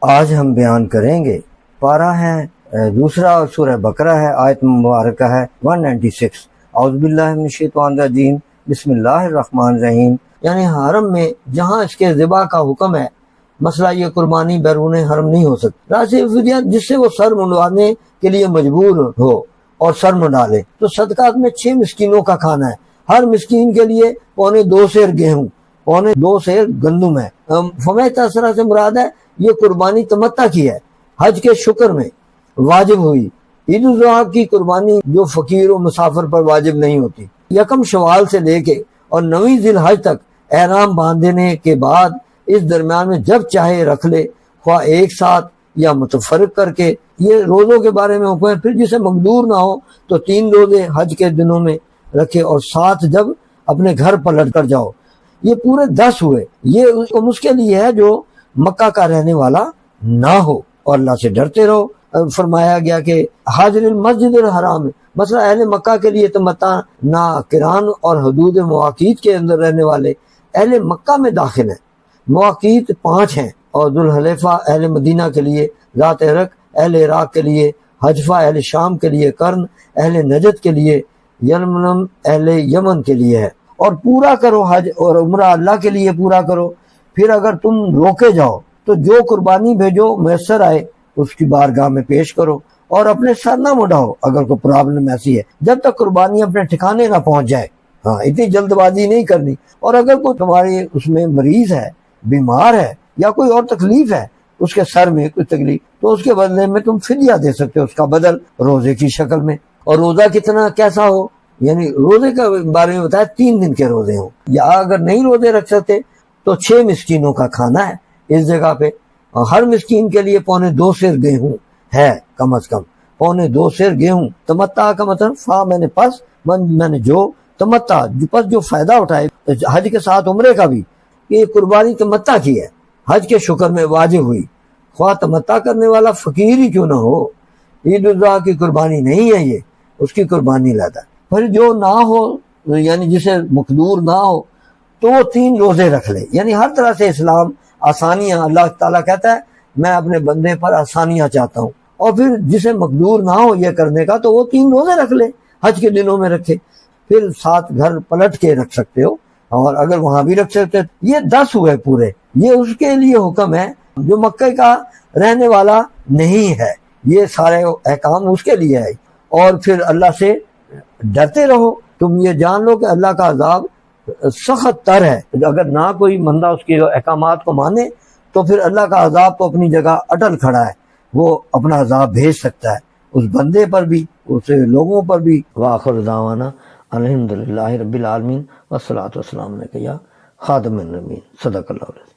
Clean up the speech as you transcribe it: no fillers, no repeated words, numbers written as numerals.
آج ہم بیان کریں گے، پارہ ہے دوسرا سورہ بقرہ ہے، آیت مبارکہ ہے 196۔ اعوذ باللہ من الشیطان الرجیم، بسم اللہ الرحمن الرحیم۔ یعنی حرم میں جہاں اس کے ذبح کا حکم ہے، مسئلہ یہ قربانی بیرون حرم نہیں ہو سکتی۔ راستے فدیہ جس سے وہ سر منڈوانے کے لیے مجبور ہو اور سر منڈالے، تو صدقات میں 6 مسکینوں کا کھانا ہے، ہر مسکین کے لیے 2.25 سیر گیہوں، 2.25 سیر گندم ہے۔ فمہ تأثرہ سے مراد ہے یہ قربانی تمتع کی ہے، حج کے شکر میں واجب ہوئی۔ عید الاضحیٰ کی قربانی جو فقیر و مسافر پر واجب نہیں ہوتی، 1 شوال سے لے کے اور 9 ذی الحج تک احرام باندھنے کے بعد اس درمیان میں جب چاہے رکھ لے، خواہ ایک ساتھ یا متفرق کر کے۔ یہ روزوں کے بارے میں حکم ہے۔ پھر جسے مقدور نہ ہو تو 3 روزے حج کے دنوں میں رکھے اور 7 جب اپنے گھر پلٹ کر جاؤ۔ یہ پورے 10 ہوئے۔ یہ اس کے لیے ہے جو مکہ کا رہنے والا نہ ہو، اور اللہ سے ڈرتے رہو۔ فرمایا گیا کہ حاضر المسجد الحرام، مثلا اہل مکہ کے لیے تمتع نہ کران اور حدود مواقیت کے اندر رہنے والے اہل مکہ میں داخل ہیں۔ مواقیت 5 ہیں، اور ذوالحلیفہ اہل مدینہ کے لیے، ذات عرق اہل عراق کے لیے، حجفہ اہل شام کے لیے، قرن اہل نجد کے لیے، یلملم اہل یمن کے لیے ہے۔ اور پورا کرو حج اور عمرہ اللہ کے لیے پورا کرو۔ پھر اگر تم روکے جاؤ تو جو قربانی بھیجو میسر آئے اس کی بارگاہ میں پیش کرو، اور اپنے سر نہ مڑاؤ اگر کوئی پرابلم ایسی ہے، جب تک قربانی اپنے ٹھکانے نہ پہنچ جائے۔ ہاں، اتنی جلد بازی نہیں کرنی۔ اور اگر کوئی تمہارے اس میں مریض ہے، بیمار ہے، یا کوئی اور تکلیف ہے، اس کے سر میں کوئی تکلیف، تو اس کے بدلے میں تم فدیہ دے سکتے ہو، اس کا بدل روزے کی شکل میں۔ اور روزہ کتنا کیسا ہو، یعنی روزے کے بارے میں بتایا 3 دن کے روزے ہوں، یا اگر نہیں روزے رکھ سکتے تو 6 مسکینوں کا کھانا ہے اس جگہ پہ۔ ہر مسکین کے لیے 2.25 سیر گیہوں ہے، کم از کم 2.25 سیر گیہوں۔ تمتع کا مطلب فا میں نے پس، میں نے جو، تمتع پس جو فائدہ اٹھائے حج کے ساتھ عمرے کا بھی، یہ قربانی تمتع کی ہے، حج کے شکر میں واجب ہوئی، خواہ تمتع کرنے والا فقیر ہی کیوں نہ ہو۔ عید الاضحیٰ کی قربانی نہیں ہے یہ، اس کی قربانی لاتا ہے۔ پھر جو نہ ہو، یعنی جسے مقدور نہ ہو، تو وہ 3 روزے رکھ لے۔ یعنی ہر طرح سے اسلام آسانیاں، اللہ تعالیٰ کہتا ہے میں اپنے بندے پر آسانیاں چاہتا ہوں۔ اور پھر جسے مقدور نہ ہو یہ کرنے کا تو وہ 3 روزے رکھ لے، حج کے دنوں میں رکھے۔ پھر 7 گھر پلٹ کے رکھ سکتے ہو، اور اگر وہاں بھی رکھ سکتے۔ یہ 10 ہوئے پورے۔ یہ اس کے لیے حکم ہے جو مکہ کا رہنے والا نہیں ہے، یہ سارے احکام اس کے لیے ہے۔ اور پھر اللہ سے ڈرتے رہو۔ تم یہ جان لو کہ اللہ کا عذاب سخت تر ہے۔ اگر نہ کوئی بندہ اس کے احکامات کو مانے تو پھر اللہ کا عذاب تو اپنی جگہ اٹل کھڑا ہے، وہ اپنا عذاب بھیج سکتا ہے اس بندے پر بھی، اس لوگوں پر بھی۔ وآخر دعوانا الحمدللہ رب العالمین، والصلاۃ والسلام علیک یا خاتم النبیین، صدق اللہ علیہ۔